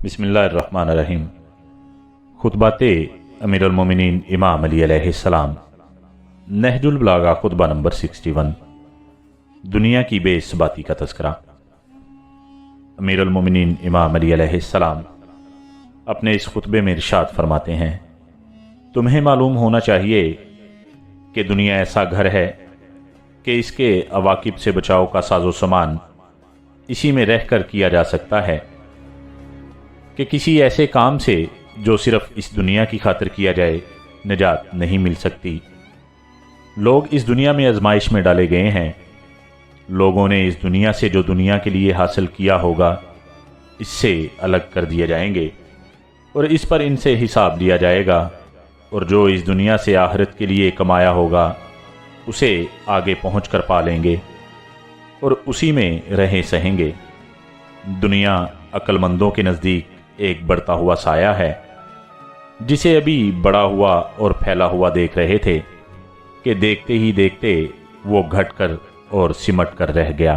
बिस्मिल्लाहिर्रहमानिर्रहीम। खुतबाते अमीरुल मोमिनीन इमाम अली अलैहिस्सलाम, नहजुल बलागा, खुतबा नंबर 61। दुनिया की बेइस्बाती का तज़किरा। अमीरुल मोमिनीन इमाम अली अलैहिस्सलाम अपने इस खुतबे में इरशाद फरमाते हैं, तुम्हें मालूम होना चाहिए कि दुनिया ऐसा घर है कि इसके अवाकिब से बचाव का साजो सामान इसी में रहकर किया जा सकता है कि किसी ऐसे काम से जो सिर्फ इस दुनिया की खातिर किया जाए निजात नहीं मिल सकती। लोग इस दुनिया में आजमाइश में डाले गए हैं। लोगों ने इस दुनिया से जो दुनिया के लिए हासिल किया होगा इससे अलग कर दिए जाएंगे और इस पर इनसे हिसाब लिया जाएगा, और जो इस दुनिया से आखिरत के लिए कमाया होगा उसे आगे पहुँच कर पा लेंगे और उसी में रहें सहेंगे। दुनिया अक्लमंदों के नज़दीक एक बढ़ता हुआ साया है जिसे अभी बड़ा हुआ और फैला हुआ देख रहे थे कि देखते ही देखते वो घट कर और सिमट कर रह गया।